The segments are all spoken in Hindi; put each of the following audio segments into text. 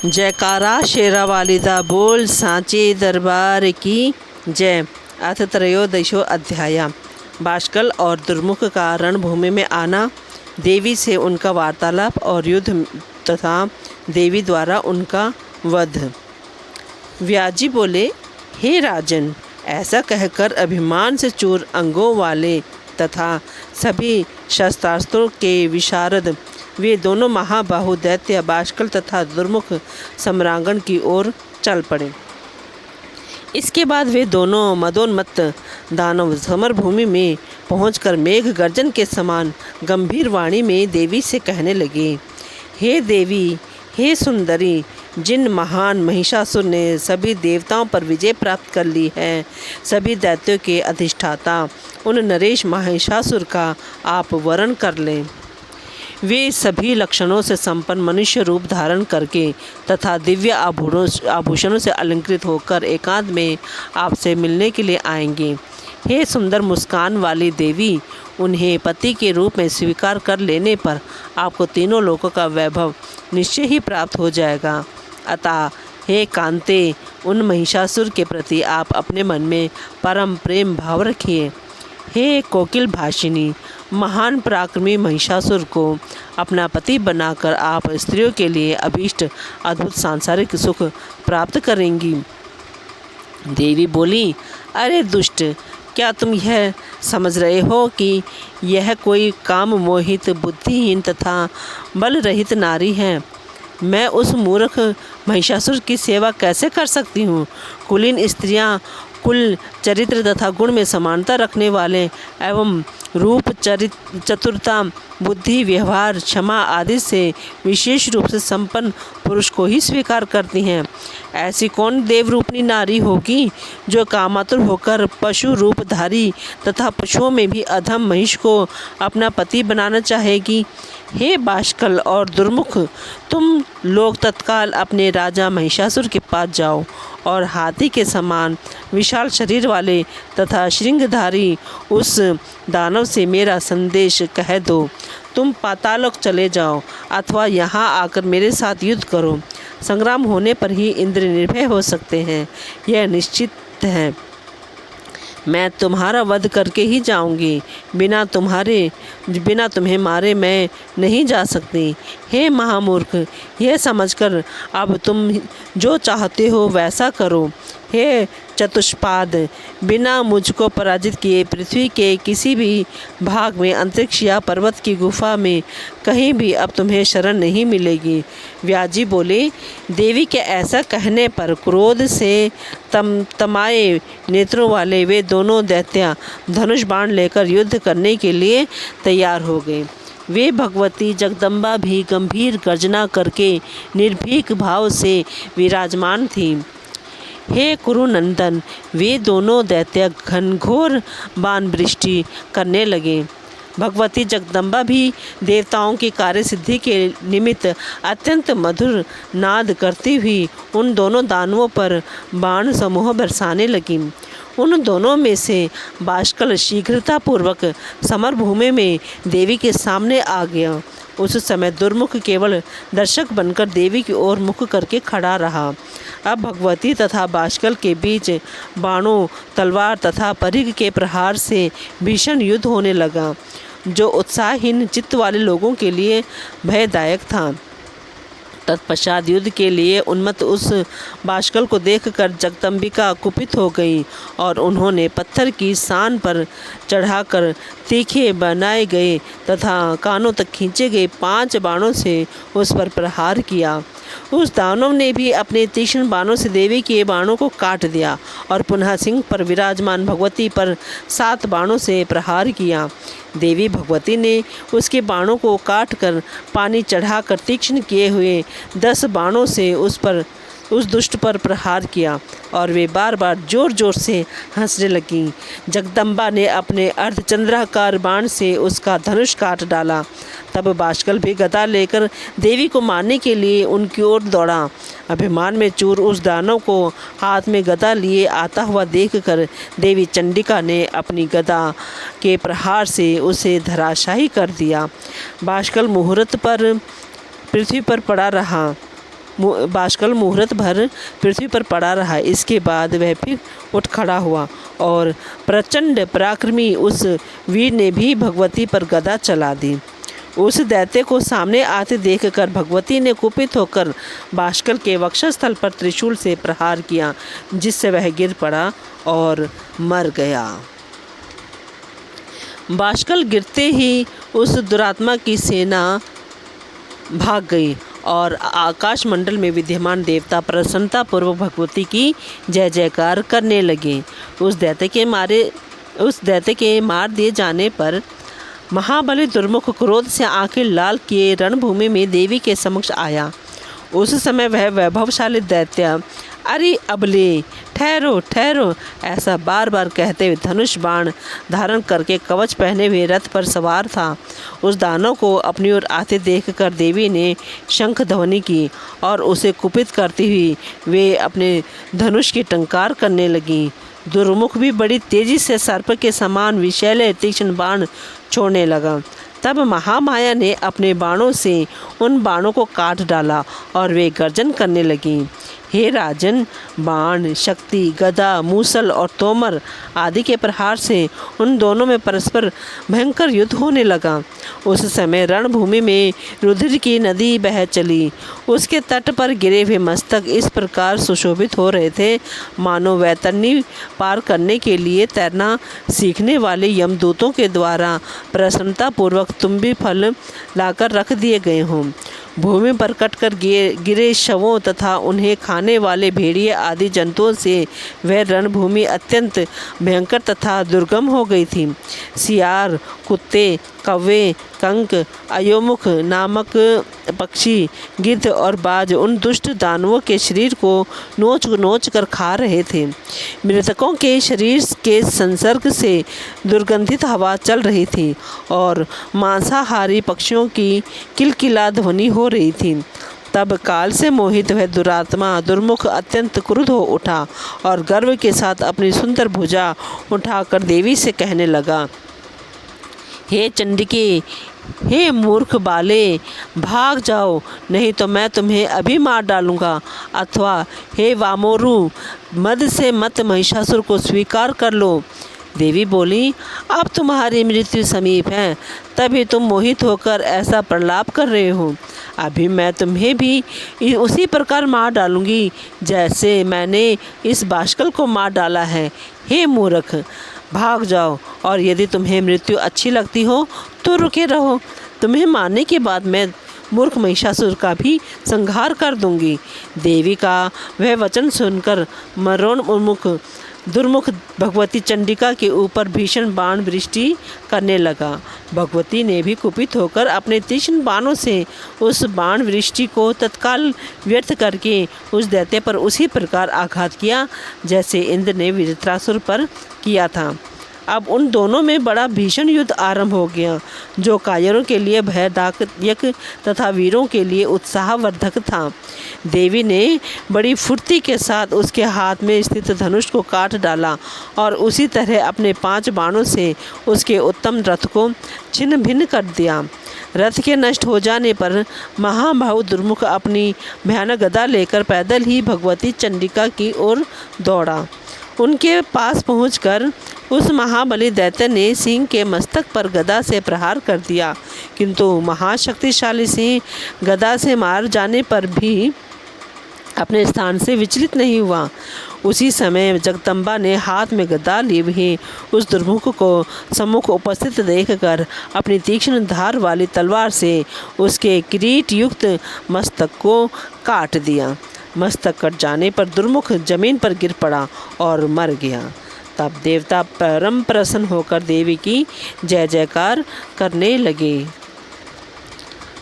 जयकारा शेरावाली दा बोल सांचे दरबार की जय। अथ त्रयोदशो अध्याय। बाष्कल और दुर्मुख का रणभूमि में आना, देवी से उनका वार्तालाप और युद्ध तथा देवी द्वारा उनका वध। व्याजी बोले, हे राजन, ऐसा कहकर अभिमान से चूर अंगों वाले तथा सभी शस्त्रास्त्रों के विशारद वे दोनों महाबाहु दैत्य बाष्कल तथा दुर्मुख सम्रांगण की ओर चल पड़े। इसके बाद वे दोनों मदोन्मत्त दानव समरभूमि में पहुंचकर मेघ गर्जन के समान गंभीर वाणी में देवी से कहने लगे, हे देवी, हे सुंदरी, जिन महान महिषासुर ने सभी देवताओं पर विजय प्राप्त कर ली है, सभी दैत्यों के अधिष्ठाता उन नरेश महिषासुर का आप वरण कर लें। वे सभी लक्षणों से संपन्न मनुष्य रूप धारण करके तथा दिव्य आभूषणों से अलंकृत होकर एकांत में आपसे मिलने के लिए आएंगे। हे सुंदर मुस्कान वाली देवी, उन्हें पति के रूप में स्वीकार कर लेने पर आपको तीनों लोकों का वैभव निश्चय ही प्राप्त हो जाएगा। अतः हे कांते, उन महिषासुर के प्रति आप अपने मन में परम प्रेम भाव रखिए। हे कोकिल भाषिनी, महान पराक्रमी महिषासुर को अपना पति बनाकर आप स्त्रियों के लिए अभीष्ट अद्भुत सांसारिक सुख प्राप्त करेंगी। देवी बोली, अरे दुष्ट, क्या तुम यह समझ रहे हो कि यह कोई काम मोहित बुद्धिहीन तथा बल रहित नारी है? मैं उस मूर्ख महिषासुर की सेवा कैसे कर सकती हूँ? कुलीन स्त्रियाँ कुल, चरित्र तथा गुण में समानता रखने वाले एवं रूप, चतुरता, बुद्धि, व्यवहार, क्षमा आदि से विशेष रूप से संपन्न पुरुष को ही स्वीकार करती हैं। ऐसी कौन देवरूपनी नारी होगी जो कामातुर होकर पशु रूपधारी तथा पशुओं में भी अधम महिष को अपना पति बनाना चाहेगी? हे बाष्कल और दुर्मुख, तुम लोग तत्काल अपने राजा महिषासुर के पास जाओ और हाथी के समान विशाल शरीर वाले तथा श्रृंगधारी उस दानव से मेरा संदेश कह दो। तुम पातालोक चले जाओ अथवा यहाँ आकर मेरे साथ युद्ध करो। संग्राम होने पर ही इंद्र निर्भय हो सकते हैं, यह निश्चित है। मैं तुम्हारा वध करके ही जाऊंगी। बिना तुम्हें मारे मैं नहीं जा सकती। हे महामूर्ख, यह समझकर अब तुम जो चाहते हो वैसा करो। हे चतुष्पाद, बिना मुझको पराजित किए पृथ्वी के किसी भी भाग में, अंतरिक्ष या पर्वत की गुफा में कहीं भी अब तुम्हें शरण नहीं मिलेगी। व्याजी बोले, देवी के ऐसा कहने पर क्रोध से तमाए नेत्रों वाले वे दोनों दैत्य धनुष बाण लेकर युद्ध करने के लिए तैयार हो गए। वे भगवती जगदम्बा भी गंभीर गर्जना करके निर्भीक भाव से विराजमान थीं। हे कुरुनंदन, वे दोनों दैत्य घनघोर बाण वृष्टि करने लगे। भगवती जगदम्बा भी देवताओं की कार्य सिद्धि के निमित्त अत्यंत मधुर नाद करती हुई उन दोनों दानवों पर बाण समूह बरसाने लगीं। उन दोनों में से बाष्कल शीघ्रतापूर्वक समरभूमि में देवी के सामने आ गया। उस समय दुर्मुख केवल दर्शक बनकर देवी की ओर मुख करके खड़ा रहा। अब भगवती तथा बाष्कल के बीच बाणों, तलवार तथा परिघ के प्रहार से भीषण युद्ध होने लगा, जो उत्साहहीन चित्त वाले लोगों के लिए भयदायक था। तत्पश्चात युद्ध के लिए उन्मत्त उस बाष्कल को देखकर जगदम्बिका कुपित हो गई और उन्होंने पत्थर की सान पर चढ़ाकर तीखे बनाए गए तथा कानों तक खींचे गए 5 बाणों से उस पर प्रहार किया। उस दानव ने भी अपने तीक्ष्ण बाणों से देवी के बाणों को काट दिया और पुनः सिंह पर विराजमान भगवती पर 7 बाणों से प्रहार किया। देवी भगवती ने उसके बाणों को काटकर पानी चढ़ाकर तीक्ष्ण किए हुए 10 बाणों से उस दुष्ट पर प्रहार किया और वे बार बार जोर जोर से हंसने लगीं। जगदम्बा ने अपने अर्धचंद्राकार बाण से उसका धनुष काट डाला। तब बाष्कल भी गदा लेकर देवी को मारने के लिए उनकी ओर दौड़ा। अभिमान में चूर उस दानव को हाथ में गदा लिए आता हुआ देखकर देवी चंडिका ने अपनी गदा के प्रहार से उसे धराशायी कर दिया। बाष्कल मुहूर्त पर पृथ्वी पर पड़ा रहा बाष्कल मुहूर्त भर पृथ्वी पर पड़ा रहा। इसके बाद वह फिर उठ खड़ा हुआ और प्रचंड पराक्रमी उस वीर ने भी भगवती पर गदा चला दी। उस दैत्य को सामने आते देखकर भगवती ने कुपित होकर बाष्कल के वक्षस्थल पर त्रिशूल से प्रहार किया, जिससे वह गिर पड़ा और मर गया। बाष्कल गिरते ही उस दुरात्मा की सेना भाग गई और आकाश मंडल में विद्यमान देवता प्रसन्नता पूर्वक भगवती की जय जयकार करने लगे। उस दैत्य के मार दिए जाने पर महाबली दुर्मुख क्रोध से आंखें लाल किए रणभूमि में देवी के समक्ष आया। उस समय वह वैभवशाली दैत्य अरे अबले, ठहरो ठहरो, ऐसा बार बार कहते हुए धनुष बाण धारण करके कवच पहने हुए रथ पर सवार था। उस दानव को अपनी ओर आते देखकर देवी ने शंख ध्वनि की और उसे कुपित करती हुई वे अपने धनुष की टंकार करने लगी। दुर्मुख भी बड़ी तेजी से सर्प के समान विषैले तीक्ष्ण बाण छोड़ने लगा। तब महामाया ने अपने बाणों से उन बाणों को काट डाला और वे गर्जन करने लगीं। हे राजन, बाण, शक्ति, गदा, मूसल और तोमर आदि के प्रहार से उन दोनों में परस्पर भयंकर युद्ध होने लगा। उस समय रणभूमि में रुधिर की नदी बह चली। उसके तट पर गिरे हुए मस्तक इस प्रकार सुशोभित हो रहे थे मानो वैतरणी पार करने के लिए तैरना सीखने वाले यमदूतों के द्वारा प्रसन्नतापूर्वक तुम्बी फल लाकर रख दिए गए हों। भूमि पर कटकर गिरे शवों तथा उन्हें खाने वाले भेड़िए आदि जंतुओं से वह रणभूमि अत्यंत भयंकर तथा दुर्गम हो गई थी। सियार, कुत्ते, कौवे, कंक, अयोमुख नामक पक्षी, गिद्ध और बाज उन दुष्ट दानवों के शरीर को नोच नोच कर खा रहे थे। मृतकों के शरीर के संसर्ग से दुर्गंधित हवा चल रही थी और मांसाहारी पक्षियों की किलकिला ध्वनि हो रही थी। तब काल से मोहित वह दुरात्मा दुर्मुख अत्यंत क्रुद्ध हो उठा और गर्व के साथ अपनी सुंदर भुजा उठाकर देवी से कहने लगा, हे चंडिके, हे मूर्ख बाले, भाग जाओ, नहीं तो मैं तुम्हें अभी मार डालूंगा। अथवा हे वामोरु, मद से मत महिषासुर को स्वीकार कर लो। देवी बोली, अब तुम्हारी मृत्यु समीप है, तभी तुम मोहित होकर ऐसा प्रलाप कर रहे हो। अभी मैं तुम्हें भी उसी प्रकार मार डालूंगी जैसे मैंने इस बाष्कल को मार डाला है। हे मूर्ख, भाग जाओ, और यदि तुम्हें मृत्यु अच्छी लगती हो तो रुके रहो। तुम्हें मारने के बाद मैं मूर्ख महिषासुर का भी संहार कर दूंगी। देवी का वह वचन सुनकर मरणोन्मुख दुर्मुख भगवती चंडिका के ऊपर भीषण बाण वृष्टि करने लगा। भगवती ने भी कुपित होकर अपने तीक्ष्ण बाणों से उस बाण वृष्टि को तत्काल व्यर्थ करके उस दैत्य पर उसी प्रकार आघात किया जैसे इंद्र ने वृत्रासुर पर किया था। अब उन दोनों में बड़ा भीषण युद्ध आरंभ हो गया, जो कायरों के लिए भयदायक तथा वीरों के लिए उत्साहवर्धक था। देवी ने बड़ी फुर्ती के साथ उसके हाथ में स्थित धनुष को काट डाला और उसी तरह अपने 5 बाणों से उसके उत्तम रथ को छिन्न भिन्न कर दिया। रथ के नष्ट हो जाने पर महाबाहु दुर्मुख अपनी भयानक गदा लेकर पैदल ही भगवती चंडिका की ओर दौड़ा। उनके पास पहुंचकर उस महाबली दैत्य ने सिंह के मस्तक पर गदा से प्रहार कर दिया, किंतु महाशक्तिशाली सिंह गदा से मार जाने पर भी अपने स्थान से विचलित नहीं हुआ। उसी समय जगदम्बा ने हाथ में गदा लिए हुए उस दुर्मुख को सम्मुख उपस्थित देखकर अपनी तीक्ष्ण धार वाली तलवार से उसके किरीट युक्त मस्तक को काट दिया। मस्तक कट जाने पर दुर्मुख जमीन पर गिर पड़ा और मर गया। तब देवता परम प्रसन्न होकर देवी की जय जयकार करने लगे।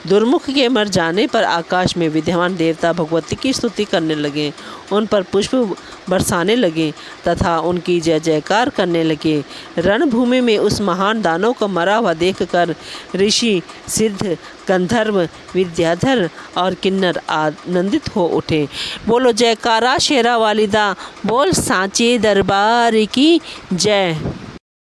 दुर्मुख के मर जाने पर आकाश में विद्यमान देवता भगवती की स्तुति करने लगे, उन पर पुष्प बरसाने लगे तथा उनकी जय जयकार करने लगे। रणभूमि में उस महान दानव को मरा हुआ देखकर ऋषि, सिद्ध, गंधर्व, विद्याधर और किन्नर आनंदित हो उठे। बोलो जयकारा शेरा वालिदा, बोल सांचे दरबार की जय।